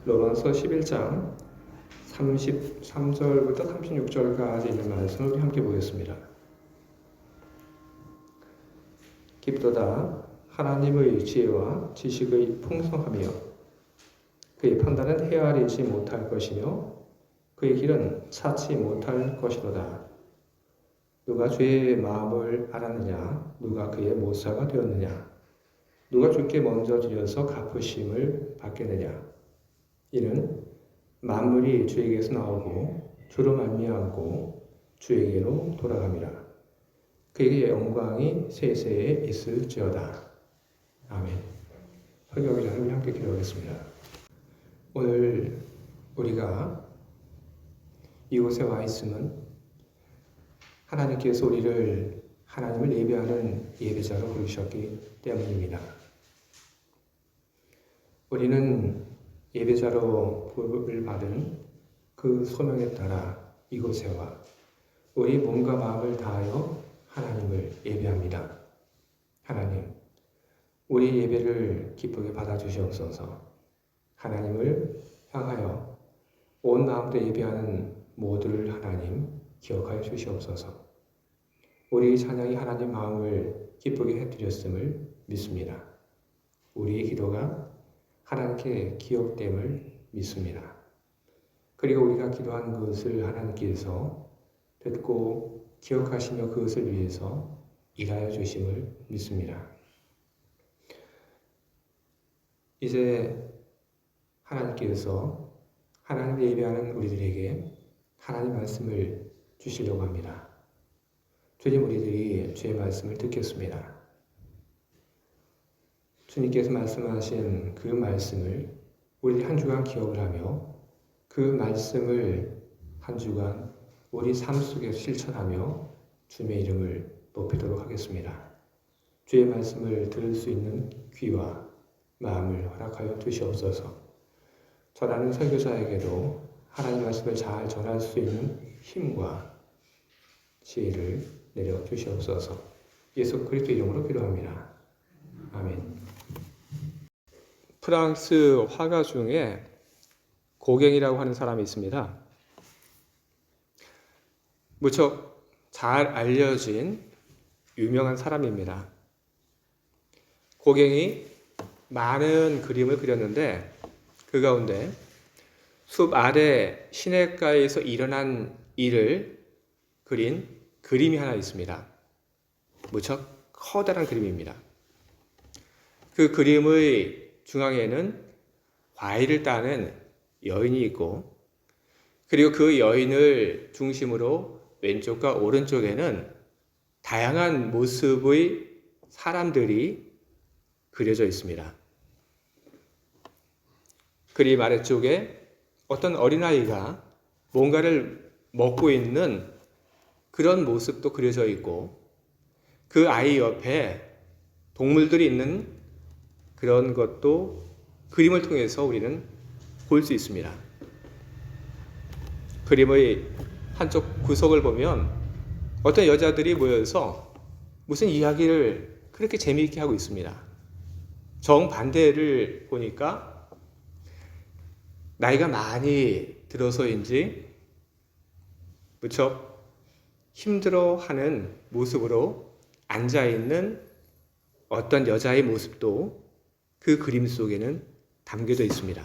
로마서 11장 33절부터 36절까지 있는 말씀을 우리 함께 보겠습니다. 깊도다 하나님의 지혜와 지식의 풍성하며 그의 판단은 헤아리지 못할 것이며 그의 길은 찾지 못할 것이로다. 누가 주의 마음을 알았느냐? 누가 그의 모사가 되었느냐? 누가 주께 먼저 드려서 갚으심을 받겠느냐? 이는 만물이 주에게서 나오고 주로 말미암고 주에게로 돌아갑니다. 그에게 영광이 세세에 있을지어다. 아멘. 설교하기 전에 우리 함께 기도하겠습니다. 오늘 우리가 이곳에 와 있음은 하나님께서 우리를 하나님을 예배하는 예배자로 부르셨기 때문입니다. 우리는 예배자로 부름을 받은 그 소명에 따라 이곳에 와 우리 몸과 마음을 다하여 하나님을 예배합니다. 하나님, 우리 예배를 기쁘게 받아주시옵소서. 하나님을 향하여 온 마음으로 예배하는 모두를 하나님 기억하여 주시옵소서. 우리 찬양이 하나님 마음을 기쁘게 해드렸음을 믿습니다. 우리의 기도가 하나님께 기억됨을 믿습니다. 그리고 우리가 기도한 것을 하나님께서 듣고 기억하시며 그것을 위해서 일하여 주심을 믿습니다. 이제 하나님께서 하나님을 예배하는 우리들에게 하나님 말씀을 주시려고 합니다. 주님, 우리들이 주의 말씀을 듣겠습니다. 주님께서 말씀하신 그 말씀을 우리 한 주간 기억을 하며 그 말씀을 한 주간 우리 삶 속에 실천하며 주님의 이름을 높이도록 하겠습니다. 주의 말씀을 들을 수 있는 귀와 마음을 허락하여 주시옵소서. 전하는 설교자에게도 하나님 말씀을 잘 전할 수 있는 힘과 지혜를 내려 주시옵소서. 예수 그리스도 이름으로 기도합니다. 아멘. 프랑스 화가 중에 고갱이라고 하는 사람이 있습니다. 무척 잘 알려진 유명한 사람입니다. 고갱이 많은 그림을 그렸는데 그 가운데 숲 아래 시냇가에서 일어난 일을 그린 그림이 하나 있습니다. 무척 커다란 그림입니다. 그 그림의 중앙에는 과일을 따는 여인이 있고 그리고 그 여인을 중심으로 왼쪽과 오른쪽에는 다양한 모습의 사람들이 그려져 있습니다. 그림 아래쪽에 어떤 어린아이가 뭔가를 먹고 있는 그런 모습도 그려져 있고 그 아이 옆에 동물들이 있는 그런 것도 그림을 통해서 우리는 볼 수 있습니다. 그림의 한쪽 구석을 보면 어떤 여자들이 모여서 무슨 이야기를 그렇게 재미있게 하고 있습니다. 정반대를 보니까 나이가 많이 들어서인지 무척 힘들어하는 모습으로 앉아있는 어떤 여자의 모습도 그 그림 속에는 담겨져 있습니다.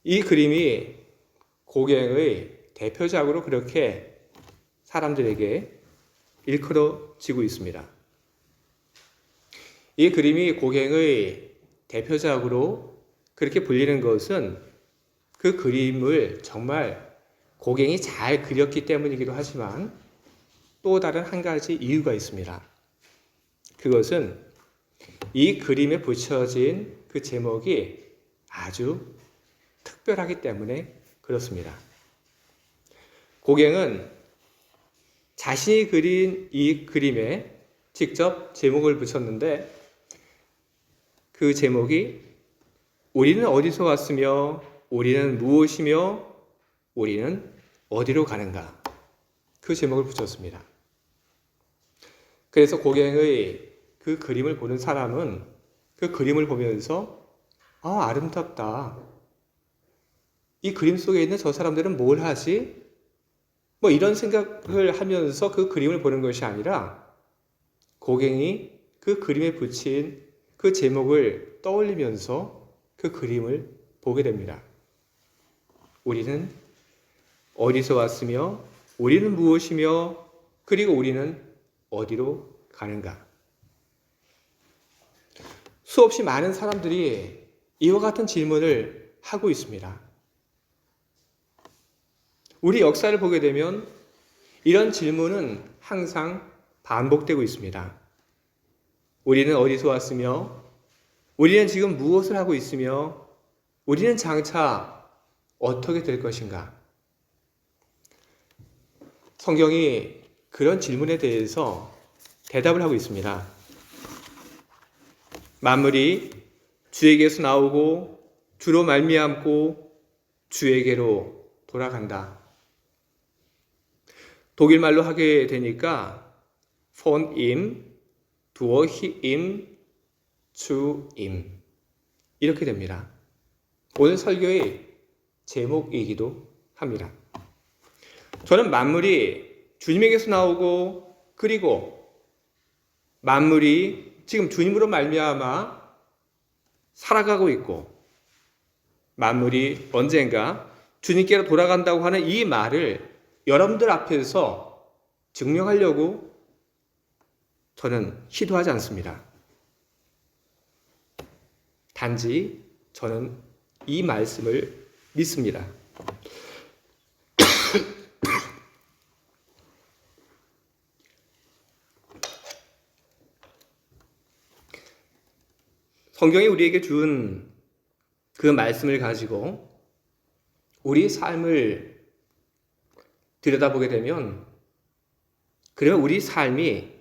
이 그림이 고갱의 대표작으로 그렇게 사람들에게 일컬어지고 있습니다. 이 그림이 고갱의 대표작으로 그렇게 불리는 것은 그 그림을 정말 고갱이 잘 그렸기 때문이기도 하지만 또 다른 한 가지 이유가 있습니다. 그것은 이 그림에 붙여진 그 제목이 아주 특별하기 때문에 그렇습니다. 고갱은 자신이 그린 이 그림에 직접 제목을 붙였는데 그 제목이 우리는 어디서 왔으며 우리는 무엇이며 우리는 어디로 가는가, 그 제목을 붙였습니다. 그래서 고갱의 그 그림을 보는 사람은 그 그림을 보면서 아름답다. 이 그림 속에 있는 저 사람들은 뭘 하지? 뭐 이런 생각을 하면서 그 그림을 보는 것이 아니라 고갱이 그 그림에 붙인 그 제목을 떠올리면서 그 그림을 보게 됩니다. 우리는 어디서 왔으며 우리는 무엇이며 그리고 우리는 어디로 가는가? 수없이 많은 사람들이 이와 같은 질문을 하고 있습니다. 우리 역사를 보게 되면 이런 질문은 항상 반복되고 있습니다. 우리는 어디서 왔으며 우리는 지금 무엇을 하고 있으며 우리는 장차 어떻게 될 것인가? 성경이 그런 질문에 대해서 대답을 하고 있습니다. 만물이 주에게서 나오고 주로 말미암고 주에게로 돌아간다. 독일 말로 하게 되니까 von ihm, durch ihn, zu ihm 이렇게 됩니다. 오늘 설교의 제목이기도 합니다. 저는 만물이 주님에게서 나오고 그리고 만물이 지금 주님으로 말미암아 살아가고 있고 만물이 언젠가 주님께로 돌아간다고 하는 이 말을 여러분들 앞에서 증명하려고 저는 시도하지 않습니다. 단지 저는 이 말씀을 믿습니다. 성경이 우리에게 준 그 말씀을 가지고 우리 삶을 들여다보게 되면 그러면 우리 삶이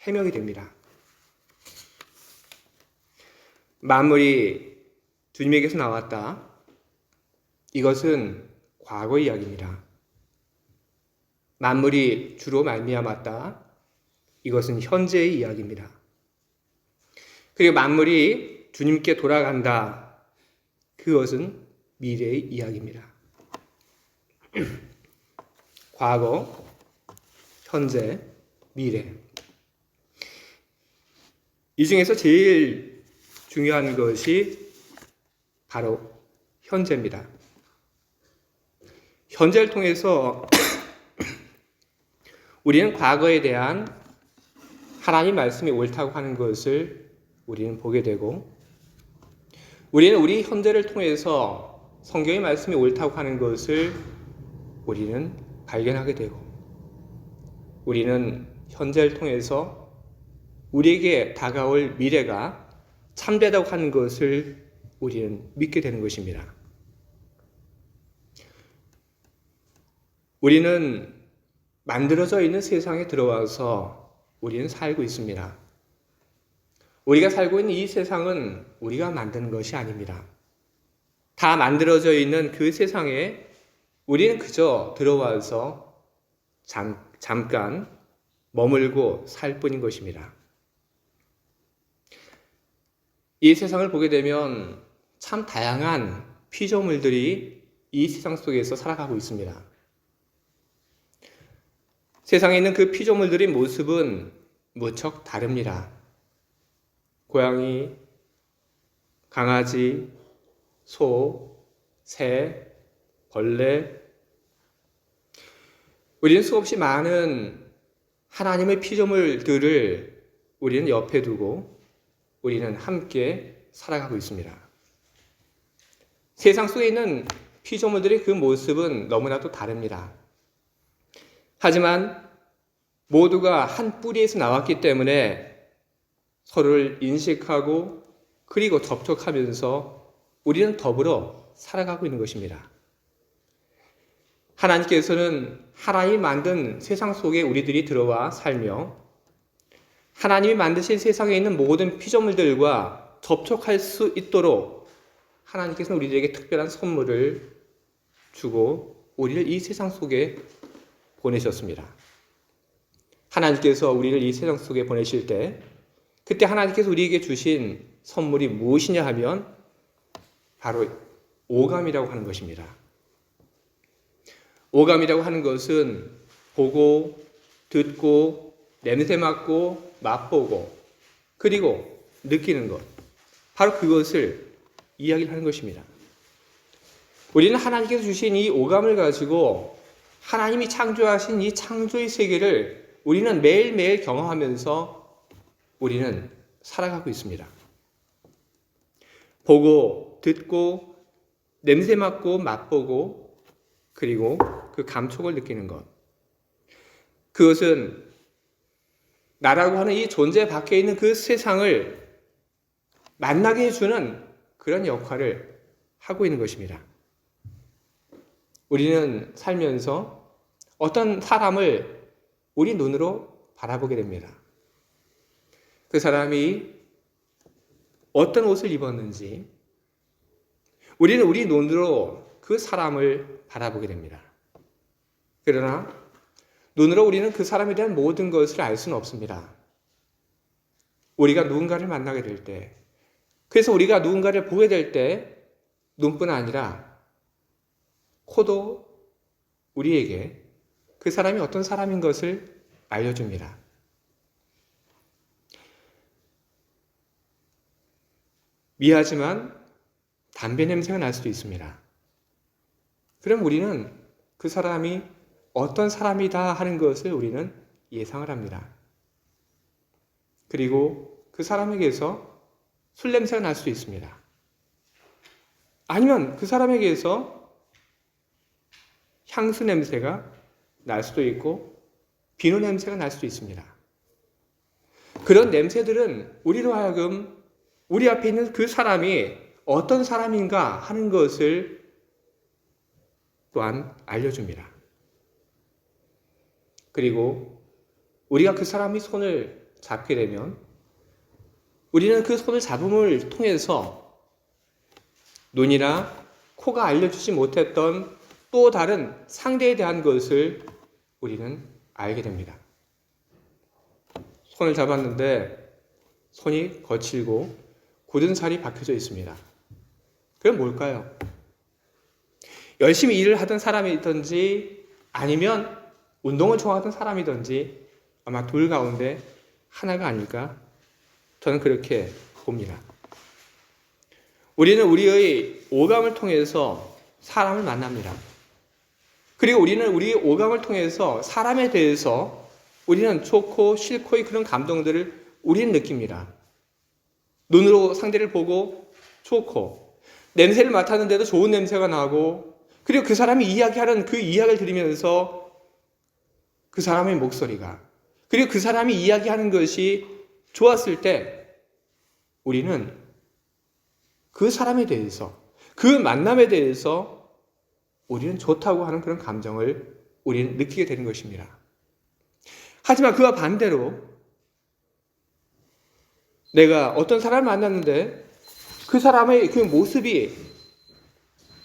해명이 됩니다. 만물이 주님에게서 나왔다. 이것은 과거의 이야기입니다. 만물이 주로 말미암았다. 이것은 현재의 이야기입니다. 그리고 만물이 주님께 돌아간다. 그것은 미래의 이야기입니다. 과거, 현재, 미래. 이 중에서 제일 중요한 것이 바로 현재입니다. 현재를 통해서 우리는 과거에 대한 하나님 말씀이 옳다고 하는 것을 우리는 보게 되고 우리는 우리 현재를 통해서 성경의 말씀이 옳다고 하는 것을 우리는 발견하게 되고 우리는 현재를 통해서 우리에게 다가올 미래가 참되다고 하는 것을 우리는 믿게 되는 것입니다. 우리는 만들어져 있는 세상에 들어와서 우리는 살고 있습니다. 우리가 살고 있는 이 세상은 우리가 만든 것이 아닙니다. 다 만들어져 있는 그 세상에 우리는 그저 들어와서 잠깐 머물고 살 뿐인 것입니다. 이 세상을 보게 되면 참 다양한 피조물들이 이 세상 속에서 살아가고 있습니다. 세상에 있는 그 피조물들의 모습은 무척 다릅니다. 고양이, 강아지, 소, 새, 벌레. 우리는 수없이 많은 하나님의 피조물들을 우리는 옆에 두고 우리는 함께 살아가고 있습니다. 세상 속에 있는 피조물들의 그 모습은 너무나도 다릅니다. 하지만 모두가 한 뿌리에서 나왔기 때문에 서로를 인식하고 그리고 접촉하면서 우리는 더불어 살아가고 있는 것입니다. 하나님께서는 하나님이 만든 세상 속에 우리들이 들어와 살며 하나님이 만드신 세상에 있는 모든 피조물들과 접촉할 수 있도록 하나님께서는 우리들에게 특별한 선물을 주고 우리를 이 세상 속에 보내셨습니다. 하나님께서 우리를 이 세상 속에 보내실 때 그때 하나님께서 우리에게 주신 선물이 무엇이냐 하면 바로 오감이라고 하는 것입니다. 오감이라고 하는 것은 보고, 듣고, 냄새 맡고, 맛보고, 그리고 느끼는 것. 바로 그것을 이야기를 하는 것입니다. 우리는 하나님께서 주신 이 오감을 가지고 하나님이 창조하신 이 창조의 세계를 우리는 매일매일 경험하면서 우리는 살아가고 있습니다. 보고, 듣고, 냄새 맡고, 맛보고, 그리고 그 감촉을 느끼는 것. 그것은 나라고 하는 이 존재 밖에 있는 그 세상을 만나게 해주는 그런 역할을 하고 있는 것입니다. 우리는 살면서 어떤 사람을 우리 눈으로 바라보게 됩니다. 그 사람이 어떤 옷을 입었는지 우리는 우리 눈으로 그 사람을 바라보게 됩니다. 그러나 눈으로 우리는 그 사람에 대한 모든 것을 알 수는 없습니다. 우리가 누군가를 만나게 될 때, 그래서 우리가 누군가를 보게 될 때 눈뿐 아니라 코도 우리에게 그 사람이 어떤 사람인 것을 알려줍니다. 미하지만 담배 냄새가 날 수도 있습니다. 그럼 우리는 그 사람이 어떤 사람이다 하는 것을 우리는 예상을 합니다. 그리고 그 사람에게서 술 냄새가 날 수도 있습니다. 아니면 그 사람에게서 향수 냄새가 날 수도 있고 비누 냄새가 날 수도 있습니다. 그런 냄새들은 우리로 하여금 우리 앞에 있는 그 사람이 어떤 사람인가 하는 것을 또한 알려줍니다. 그리고 우리가 그 사람이 손을 잡게 되면 우리는 그 손을 잡음을 통해서 눈이나 코가 알려주지 못했던 또 다른 상대에 대한 것을 우리는 알게 됩니다. 손을 잡았는데 손이 거칠고 굳은 살이 박혀져 있습니다. 그건 뭘까요? 열심히 일을 하던 사람이든지 아니면 운동을 좋아하던 사람이든지 아마 둘 가운데 하나가 아닐까? 저는 그렇게 봅니다. 우리는 우리의 오감을 통해서 사람을 만납니다. 그리고 우리는 우리의 오감을 통해서 사람에 대해서 우리는 좋고 싫고의 그런 감동들을 우리는 느낍니다. 눈으로 상대를 보고 좋고 냄새를 맡았는데도 좋은 냄새가 나고 그리고 그 사람이 이야기하는 그 이야기를 들으면서 그 사람의 목소리가 그리고 그 사람이 이야기하는 것이 좋았을 때 우리는 그 사람에 대해서 그 만남에 대해서 우리는 좋다고 하는 그런 감정을 우리는 느끼게 되는 것입니다. 하지만 그와 반대로 내가 어떤 사람을 만났는데 그 사람의 그 모습이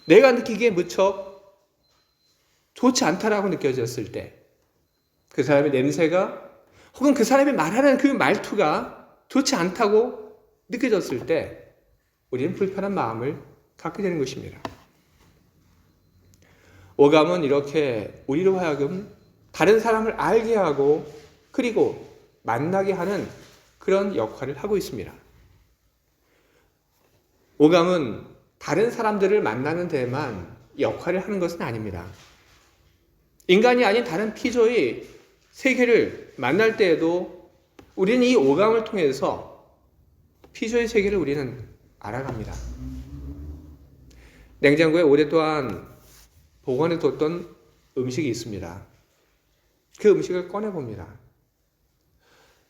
내가 느끼기에 무척 좋지 않다라고 느껴졌을 때 그 사람의 냄새가 혹은 그 사람이 말하는 그 말투가 좋지 않다고 느껴졌을 때 우리는 불편한 마음을 갖게 되는 것입니다. 오감은 이렇게 우리로 하여금 다른 사람을 알게 하고 그리고 만나게 하는 그런 역할을 하고 있습니다. 오감은 다른 사람들을 만나는 데만 역할을 하는 것은 아닙니다. 인간이 아닌 다른 피조의 세계를 만날 때에도 우리는 이 오감을 통해서 피조의 세계를 우리는 알아갑니다. 냉장고에 오랫동안 보관해 뒀던 음식이 있습니다. 그 음식을 꺼내봅니다.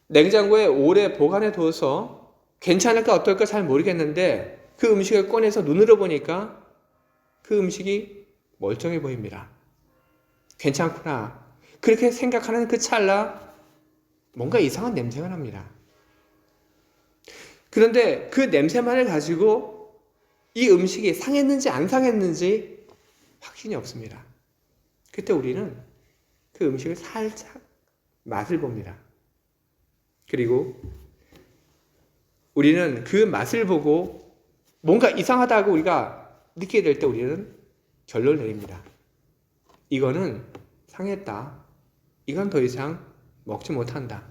냉장고에 오래 보관해 둬서 괜찮을까 어떨까 잘 모르겠는데 그 음식을 꺼내서 눈으로 보니까 그 음식이 멀쩡해 보입니다. 괜찮구나. 그렇게 생각하는 그 찰나 뭔가 이상한 냄새가 납니다. 그런데 그 냄새만을 가지고 이 음식이 상했는지 안 상했는지 확신이 없습니다. 그때 우리는 그 음식을 살짝 맛을 봅니다. 그리고 우리는 그 맛을 보고 뭔가 이상하다고 우리가 느끼게 될 때 우리는 결론을 내립니다. 이거는 상했다. 이건 더 이상 먹지 못한다.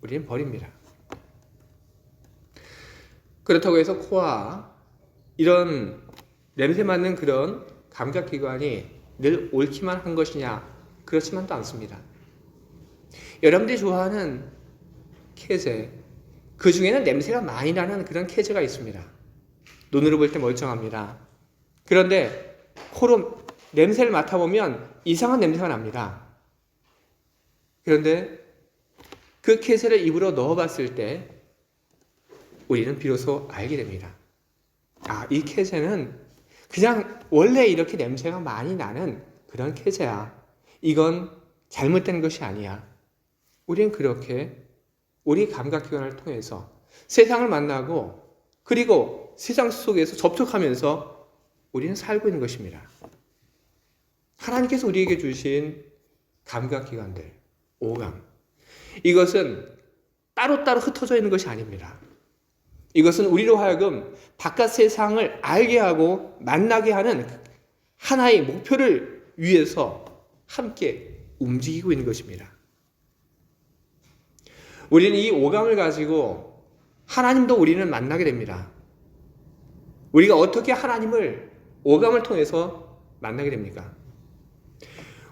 우리는 버립니다. 그렇다고 해서 코와 이런 냄새 맡는 그런 감각기관이 늘 옳기만 한 것이냐? 그렇지만도 않습니다. 여러분들이 좋아하는 캐제, 그 중에는 냄새가 많이 나는 그런 캐제가 있습니다. 눈으로 볼 때 멀쩡합니다. 그런데 코로 냄새를 맡아보면 이상한 냄새가 납니다. 그런데 그 캐제를 입으로 넣어봤을 때 우리는 비로소 알게 됩니다. 아, 이 캐제는 그냥 원래 이렇게 냄새가 많이 나는 그런 캐제야. 이건 잘못된 것이 아니야. 우리는 그렇게 우리 감각기관을 통해서 세상을 만나고 그리고 세상 속에서 접촉하면서 우리는 살고 있는 것입니다. 하나님께서 우리에게 주신 감각기관들, 오감, 이것은 따로따로 흩어져 있는 것이 아닙니다. 이것은 우리로 하여금 바깥 세상을 알게 하고 만나게 하는 하나의 목표를 위해서 함께 움직이고 있는 것입니다. 우리는 이 오감을 가지고 하나님도 우리는 만나게 됩니다. 우리가 어떻게 하나님을 오감을 통해서 만나게 됩니까?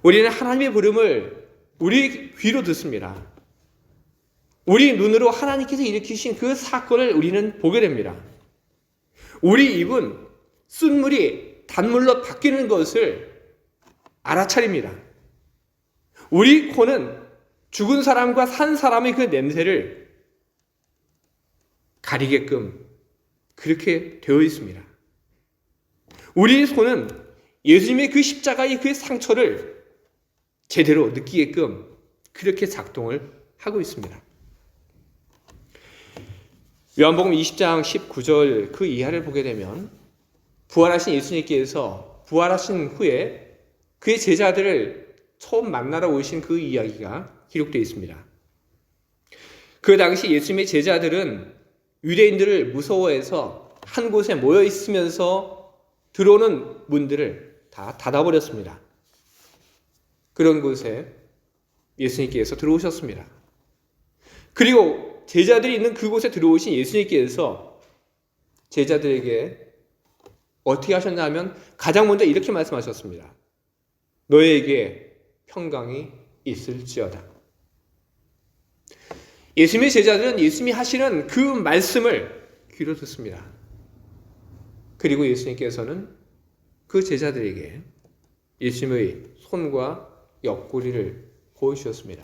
우리는 하나님의 부름을 우리 귀로 듣습니다. 우리 눈으로 하나님께서 일으키신 그 사건을 우리는 보게 됩니다. 우리 입은 쓴물이 단물로 바뀌는 것을 알아차립니다. 우리 코는 죽은 사람과 산 사람의 그 냄새를 가리게끔 그렇게 되어 있습니다. 우리 손은 예수님의 그 십자가의 그 상처를 제대로 느끼게끔 그렇게 작동을 하고 있습니다. 요한복음 20장 19절 그 이하를 보게 되면 부활하신 예수님께서 부활하신 후에 그의 제자들을 처음 만나러 오신 그 이야기가 기록되어 있습니다. 그 당시 예수님의 제자들은 유대인들을 무서워해서 한 곳에 모여 있으면서 들어오는 문들을 다 닫아버렸습니다. 그런 곳에 예수님께서 들어오셨습니다. 그리고 제자들이 있는 그곳에 들어오신 예수님께서 제자들에게 어떻게 하셨나 하면 가장 먼저 이렇게 말씀하셨습니다. 너희에게 평강이 있을지어다. 예수님의 제자들은 예수님이 하시는 그 말씀을 귀로 듣습니다. 그리고 예수님께서는 그 제자들에게 예수님의 손과 옆구리를 보여주셨습니다.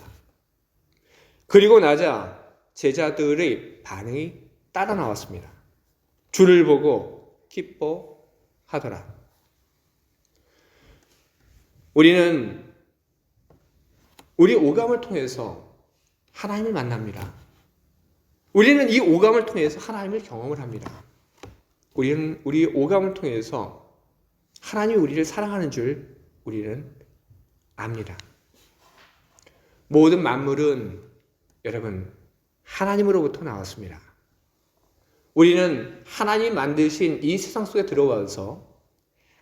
그리고 나자 제자들의 반응이 따라 나왔습니다. 주를 보고 기뻐하더라. 우리는 우리 오감을 통해서 하나님을 만납니다. 우리는 이 오감을 통해서 하나님을 경험을 합니다. 우리는 우리 오감을 통해서 하나님이 우리를 사랑하는 줄 우리는 압니다. 모든 만물은 여러분 하나님으로부터 나왔습니다. 우리는 하나님이 만드신 이 세상 속에 들어와서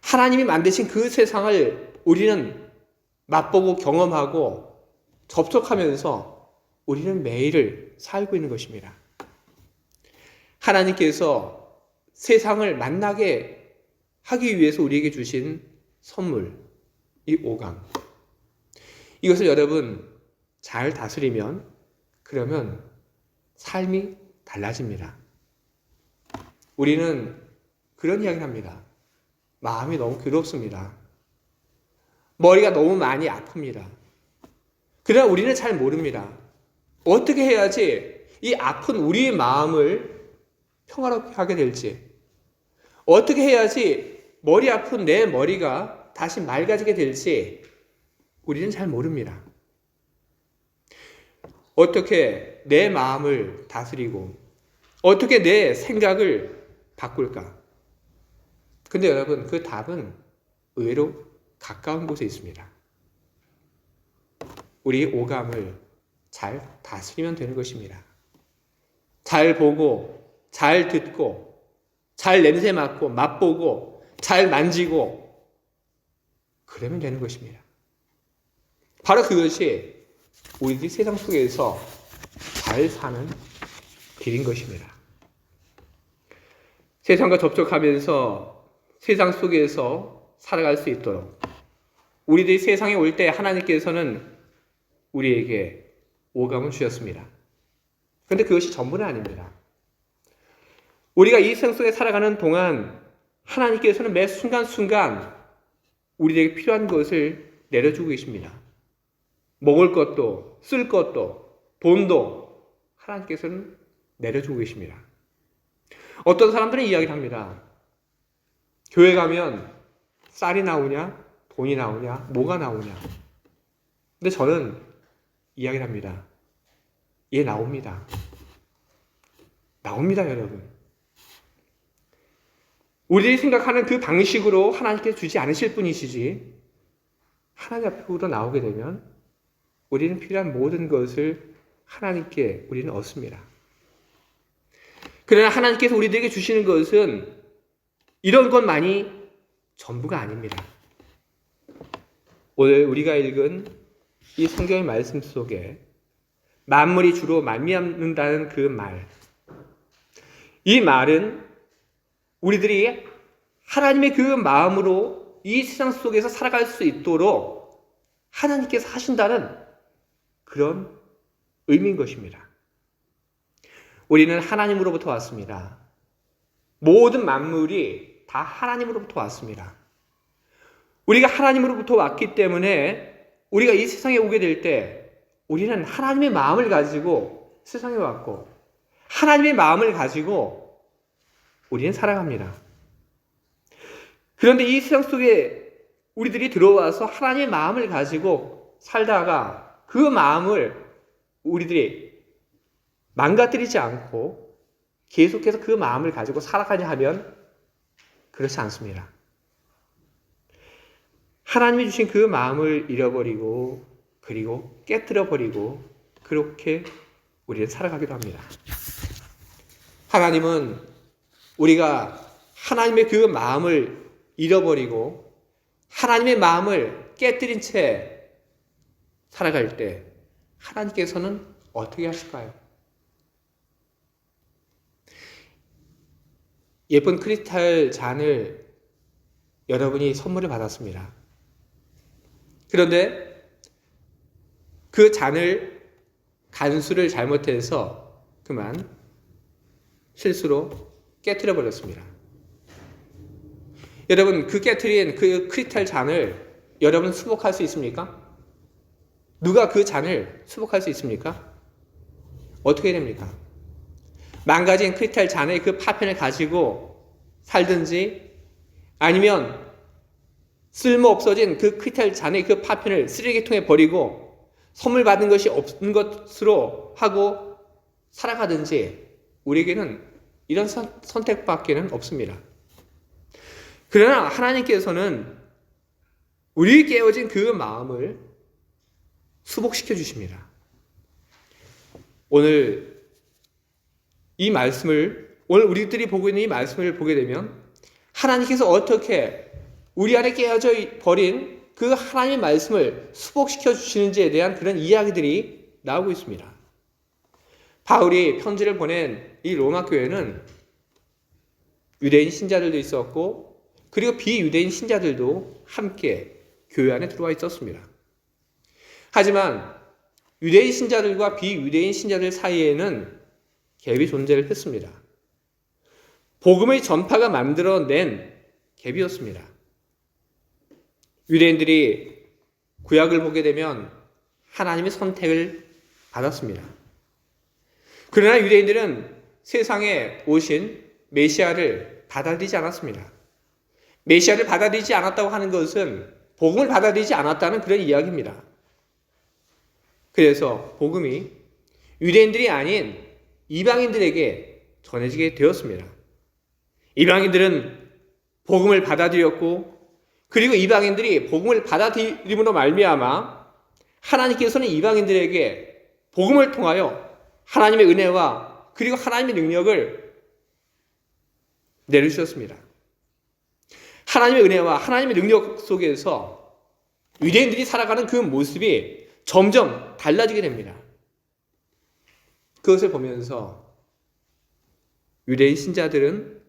하나님이 만드신 그 세상을 우리는 맛보고 경험하고 접촉하면서 우리는 매일을 살고 있는 것입니다. 하나님께서 세상을 만나게 하기 위해서 우리에게 주신 선물, 이 오감. 이것을 여러분 잘 다스리면 그러면 삶이 달라집니다. 우리는 그런 이야기를 합니다. 마음이 너무 괴롭습니다. 머리가 너무 많이 아픕니다. 그러나 우리는 잘 모릅니다. 어떻게 해야지 이 아픈 우리의 마음을 평화롭게 하게 될지, 어떻게 해야지 머리 아픈 내 머리가 다시 맑아지게 될지 우리는 잘 모릅니다. 어떻게 내 마음을 다스리고 어떻게 내 생각을 바꿀까? 근데 여러분 그 답은 의외로 가까운 곳에 있습니다. 우리 오감을 잘 다스리면 되는 것입니다. 잘 보고 잘 듣고 잘 냄새 맡고 맛보고 잘 만지고 그러면 되는 것입니다. 바로 그것이 우리들이 세상 속에서 잘 사는 길인 것입니다. 세상과 접촉하면서 세상 속에서 살아갈 수 있도록 우리들이 세상에 올 때 하나님께서는 우리에게 오감을 주셨습니다. 그런데 그것이 전부는 아닙니다. 우리가 이 세상 속에 살아가는 동안 하나님께서는 매 순간순간 우리에게 필요한 것을 내려주고 계십니다. 먹을 것도 쓸 것도 돈도 하나님께서는 내려주고 계십니다. 어떤 사람들은 이야기를 합니다. 교회 가면 쌀이 나오냐 돈이 나오냐 뭐가 나오냐. 근데 저는 이야기를 합니다. 예, 나옵니다. 나옵니다, 여러분. 우리들이 생각하는 그 방식으로 하나님께서 주지 않으실 분이시지 하나님 앞으로 나오게 되면 우리는 필요한 모든 것을 하나님께 우리는 얻습니다. 그러나 하나님께서 우리들에게 주시는 것은 이런 것만이 전부가 아닙니다. 오늘 우리가 읽은 이 성경의 말씀 속에 만물이 주로 말미암는다는 그 말, 이 말은 우리들이 하나님의 그 마음으로 이 세상 속에서 살아갈 수 있도록 하나님께서 하신다는 그런 의미인 것입니다. 우리는 하나님으로부터 왔습니다. 모든 만물이 다 하나님으로부터 왔습니다. 우리가 하나님으로부터 왔기 때문에 우리가 이 세상에 오게 될 때 우리는 하나님의 마음을 가지고 세상에 왔고 하나님의 마음을 가지고 우리는 살아갑니다. 그런데 이 세상 속에 우리들이 들어와서 하나님의 마음을 가지고 살다가 그 마음을 우리들이 망가뜨리지 않고 계속해서 그 마음을 가지고 살아가냐 하면 그렇지 않습니다. 하나님이 주신 그 마음을 잃어버리고 그리고 깨트려버리고 그렇게 우리는 살아가기도 합니다. 하나님은 우리가 하나님의 그 마음을 잃어버리고 하나님의 마음을 깨뜨린 채 살아갈 때 하나님께서는 어떻게 하실까요? 예쁜 크리스탈 잔을 여러분이 선물을 받았습니다. 그런데 그 잔을 간수를 잘못해서 그만 실수로 깨트려 버렸습니다. 여러분, 그 깨트린 그 크리스탈 잔을 여러분 수복할 수 있습니까? 누가 그 잔을 수복할 수 있습니까? 어떻게 됩니까? 망가진 크리스탈 잔의 그 파편을 가지고 살든지 아니면 쓸모 없어진 그 크리스탈 잔의 그 파편을 쓰레기통에 버리고 선물 받은 것이 없는 것으로 하고 살아가든지 우리에게는 이런 선택밖에는 없습니다. 그러나 하나님께서는 우리 깨어진 그 마음을 수복시켜 주십니다. 오늘 오늘 우리들이 보고 있는 이 말씀을 보게 되면 하나님께서 어떻게 우리 안에 깨어져 버린 그 하나님의 말씀을 수복시켜 주시는지에 대한 그런 이야기들이 나오고 있습니다. 바울이 편지를 보낸 이 로마 교회는 유대인 신자들도 있었고 그리고 비유대인 신자들도 함께 교회 안에 들어와 있었습니다. 하지만 유대인 신자들과 비유대인 신자들 사이에는 갭이 존재를 했습니다. 복음의 전파가 만들어낸 갭이었습니다. 유대인들이 구약을 보게 되면 하나님의 선택을 받았습니다. 그러나 유대인들은 세상에 오신 메시아를 받아들이지 않았습니다. 메시아를 받아들이지 않았다고 하는 것은 복음을 받아들이지 않았다는 그런 이야기입니다. 그래서 복음이 유대인들이 아닌 이방인들에게 전해지게 되었습니다. 이방인들은 복음을 받아들였고 그리고 이방인들이 복음을 받아들임으로 말미암아 하나님께서는 이방인들에게 복음을 통하여 하나님의 은혜와 그리고 하나님의 능력을 내려주셨습니다. 하나님의 은혜와 하나님의 능력 속에서 유대인들이 살아가는 그 모습이 점점 달라지게 됩니다. 그것을 보면서 유대인 신자들은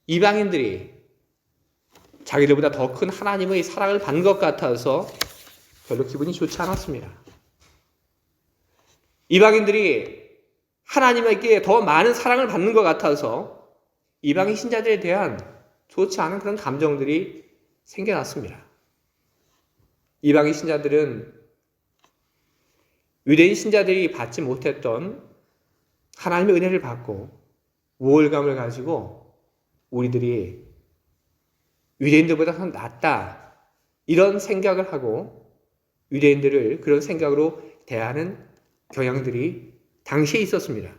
이방인들이 자기들보다 더 큰 하나님의 사랑을 받는 것 같아서 별로 기분이 좋지 않았습니다. 이방인들이 하나님에게 더 많은 사랑을 받는 것 같아서 이방인 신자들에 대한 좋지 않은 그런 감정들이 생겨났습니다. 이방인 신자들은 유대인 신자들이 받지 못했던 하나님의 은혜를 받고 우월감을 가지고 우리들이 유대인들보다 더 낫다 이런 생각을 하고 유대인들을 그런 생각으로 대하는 경향들이 당시에 있었습니다.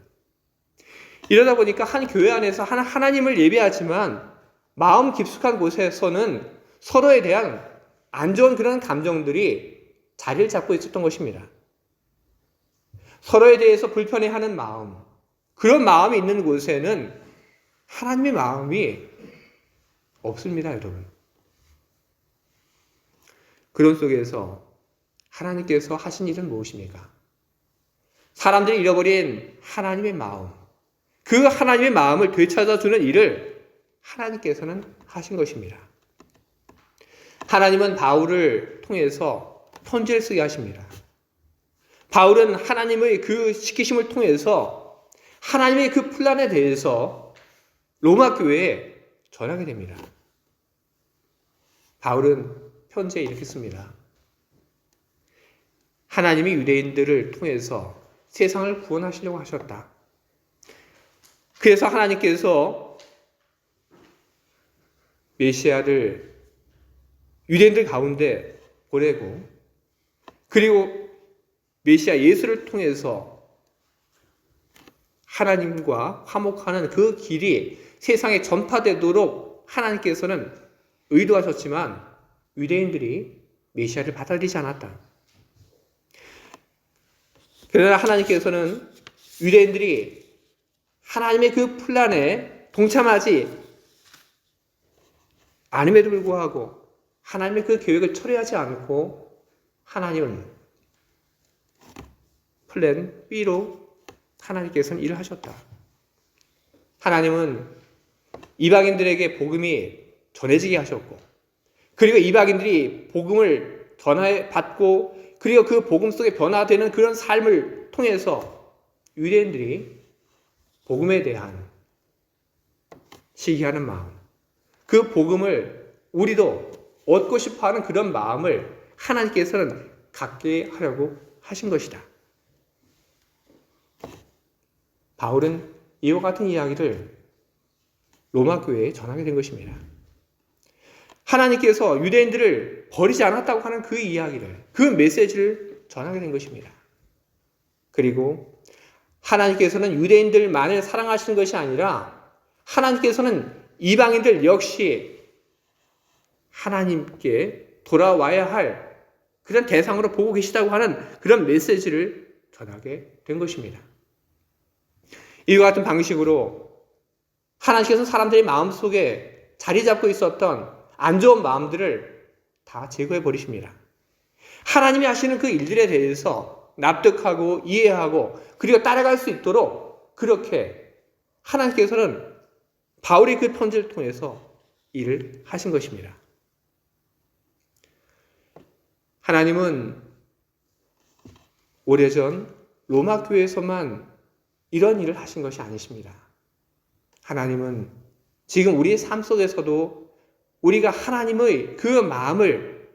이러다 보니까 한 교회 안에서 하나님을 예배하지만 마음 깊숙한 곳에서는 서로에 대한 안 좋은 그런 감정들이 자리를 잡고 있었던 것입니다. 서로에 대해서 불편해하는 마음, 그런 마음이 있는 곳에는 하나님의 마음이 없습니다, 여러분. 그런 속에서 하나님께서 하신 일은 무엇입니까? 사람들이 잃어버린 하나님의 마음, 그 하나님의 마음을 되찾아주는 일을 하나님께서는 하신 것입니다. 하나님은 바울을 통해서 편지를 쓰게 하십니다. 바울은 하나님의 그 시키심을 통해서 하나님의 그 플랜에 대해서 로마 교회에 전하게 됩니다. 바울은 편지에 이렇게 씁니다. 하나님이 유대인들을 통해서 세상을 구원하시려고 하셨다. 그래서 하나님께서 메시아를 유대인들 가운데 보내고 그리고 메시아 예수를 통해서 하나님과 화목하는 그 길이 세상에 전파되도록 하나님께서는 의도하셨지만 유대인들이 메시아를 받아들이지 않았다. 그러나 하나님께서는 유대인들이 하나님의 그 플랜에 동참하지 않음에도 불구하고 하나님의 그 계획을 철회하지 않고 하나님은 플랜 B로 하나님께서는 일을 하셨다. 하나님은 이방인들에게 복음이 전해지게 하셨고 그리고 이방인들이 복음을 받고 그리고 그 복음 속에 변화되는 그런 삶을 통해서 유대인들이 복음에 대한 시기하는 마음, 그 복음을 우리도 얻고 싶어하는 그런 마음을 하나님께서는 갖게 하려고 하신 것이다. 바울은 이와 같은 이야기를 로마 교회에 전하게 된 것입니다. 하나님께서 유대인들을 버리지 않았다고 하는 그 이야기를, 그 메시지를 전하게 된 것입니다. 그리고 하나님께서는 유대인들만을 사랑하시는 것이 아니라 하나님께서는 이방인들 역시 하나님께 돌아와야 할 그런 대상으로 보고 계시다고 하는 그런 메시지를 전하게 된 것입니다. 이와 같은 방식으로 하나님께서 사람들의 마음속에 자리 잡고 있었던 안 좋은 마음들을 다 제거해 버리십니다. 하나님이 하시는 그 일들에 대해서 납득하고 이해하고 그리고 따라갈 수 있도록 그렇게 하나님께서는 바울의 그 편지를 통해서 일을 하신 것입니다. 하나님은 오래전 로마 교회에서만 이런 일을 하신 것이 아니십니다. 하나님은 지금 우리의 삶 속에서도 우리가 하나님의 그 마음을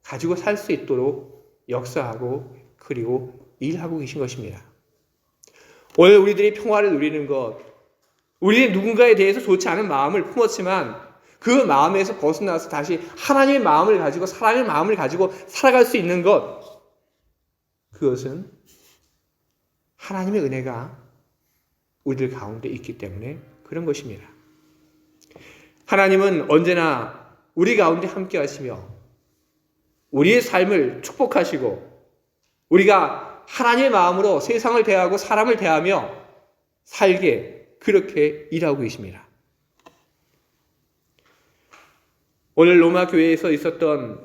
가지고 살 수 있도록 역사하고 그리고 일하고 계신 것입니다. 오늘 우리들이 평화를 누리는 것, 우리는 누군가에 대해서 좋지 않은 마음을 품었지만 그 마음에서 벗어나서 다시 하나님의 마음을 가지고 사랑의 마음을 가지고 살아갈 수 있는 것, 그것은 하나님의 은혜가 우리들 가운데 있기 때문에 그런 것입니다. 하나님은 언제나 우리 가운데 함께 하시며 우리의 삶을 축복하시고 우리가 하나님의 마음으로 세상을 대하고 사람을 대하며 살게 그렇게 일하고 계십니다. 오늘 로마 교회에서 있었던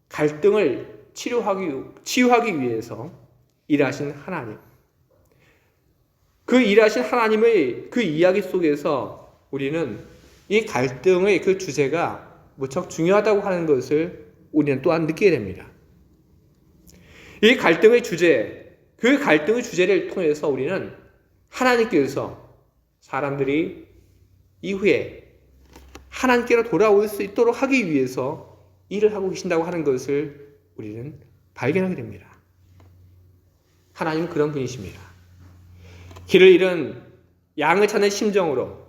갈등을 치유하기 위해서 일하신 하나님. 그 일하신 하나님의 그 이야기 속에서 우리는 이 갈등의 그 주제가 무척 중요하다고 하는 것을 우리는 또한 느끼게 됩니다. 이 갈등의 주제, 그 갈등의 주제를 통해서 우리는 하나님께서 사람들이 이후에 하나님께로 돌아올 수 있도록 하기 위해서 일을 하고 계신다고 하는 것을 우리는 발견하게 됩니다. 하나님은 그런 분이십니다. 길을 잃은 양을 찾는 심정으로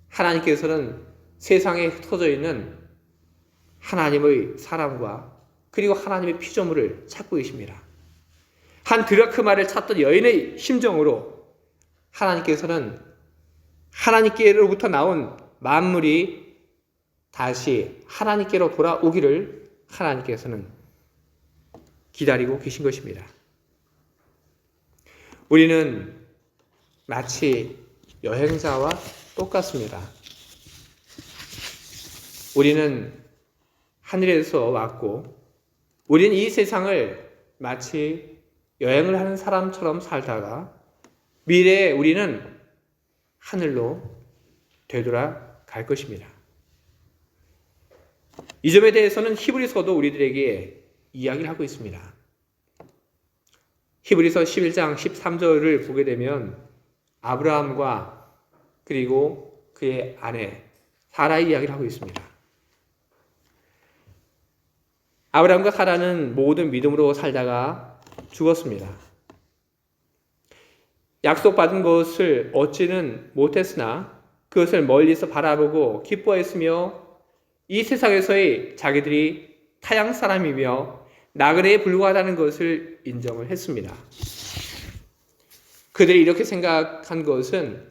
하나님께서는 세상에 흩어져 있는 하나님의 사람과 그리고 하나님의 피조물을 찾고 계십니다. 한 드라크마를 찾던 여인의 심정으로 하나님께서는 하나님께로부터 나온 만물이 다시 하나님께로 돌아오기를 하나님께서는 기다리고 계신 것입니다. 우리는 마치 여행자와 똑같습니다. 우리는 하늘에서 왔고 우리는 이 세상을 마치 여행을 하는 사람처럼 살다가 미래에 우리는 하늘로 되돌아갈 것입니다. 이 점에 대해서는 히브리서도 우리들에게 이야기를 하고 있습니다. 히브리서 11장 13절을 보게 되면 아브라함과 그리고 그의 아내 사라의 이야기를 하고 있습니다. 아브라함과 사라는 모든 믿음으로 살다가 죽었습니다. 약속받은 것을 얻지는 못했으나 그것을 멀리서 바라보고 기뻐했으며 이 세상에서의 자기들이 타양 사람이며 나그네에 불과하다는 것을 인정을 했습니다. 그들이 이렇게 생각한 것은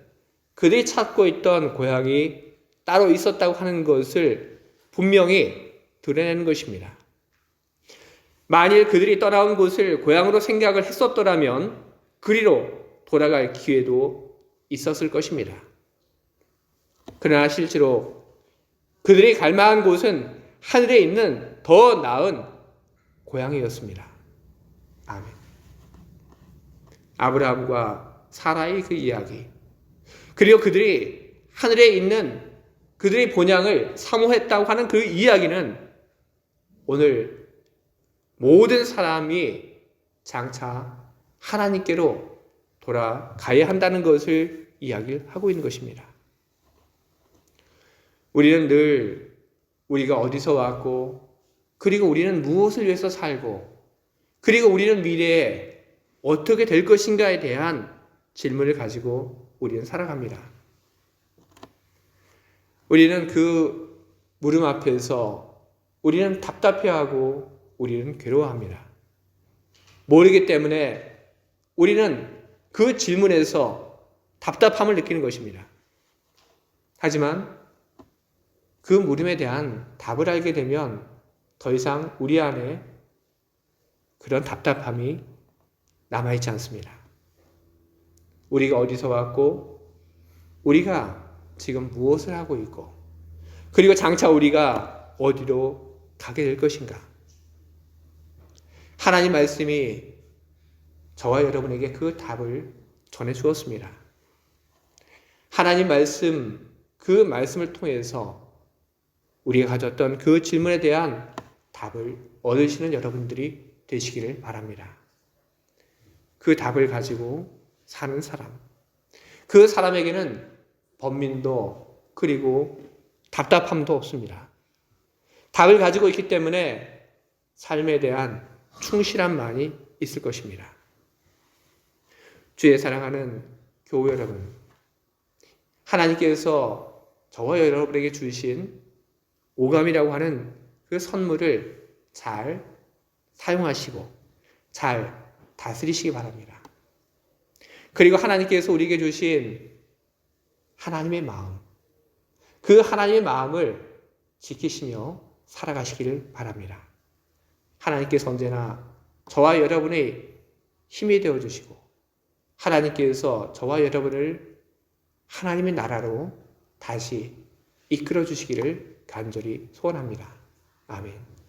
그들이 찾고 있던 고향이 따로 있었다고 하는 것을 분명히 드러내는 것입니다. 만일 그들이 떠나온 곳을 고향으로 생각을 했었더라면 그리로 돌아갈 기회도 있었을 것입니다. 그러나 실제로 그들이 갈망한 곳은 하늘에 있는 더 나은 고향이었습니다. 아멘. 아브라함과 사라의 그 이야기, 그리고 그들이 하늘에 있는 그들의 본향을 사모했다고 하는 그 이야기는 오늘 모든 사람이 장차 하나님께로 돌아가야 한다는 것을 이야기하고 있는 것입니다. 우리는 늘 우리가 어디서 왔고 그리고 우리는 무엇을 위해서 살고 그리고 우리는 미래에 어떻게 될 것인가에 대한 질문을 가지고 우리는 살아갑니다. 우리는 그 물음 앞에서 우리는 답답해하고 우리는 괴로워합니다. 모르기 때문에 우리는 그 질문에서 답답함을 느끼는 것입니다. 하지만 그 물음에 대한 답을 알게 되면 더 이상 우리 안에 그런 답답함이 남아있지 않습니다. 우리가 어디서 왔고 우리가 지금 무엇을 하고 있고 그리고 장차 우리가 어디로 가게 될 것인가. 하나님 말씀이 저와 여러분에게 그 답을 전해 주었습니다. 하나님 말씀, 그 말씀을 통해서 우리가 가졌던 그 질문에 대한 답을 얻으시는 여러분들이 되시기를 바랍니다. 그 답을 가지고 사는 사람, 그 사람에게는 번민도 그리고 답답함도 없습니다. 답을 가지고 있기 때문에 삶에 대한 충실함만이 있을 것입니다. 주의 사랑하는 교우 여러분, 하나님께서 저와 여러분에게 주신 오감이라고 하는 그 선물을 잘 사용하시고 잘 다스리시기 바랍니다. 그리고 하나님께서 우리에게 주신 하나님의 마음, 그 하나님의 마음을 지키시며 살아가시기를 바랍니다. 하나님께서 언제나 저와 여러분의 힘이 되어주시고 하나님께서 저와 여러분을 하나님의 나라로 다시 이끌어 주시기를 간절히 소원합니다. 아멘.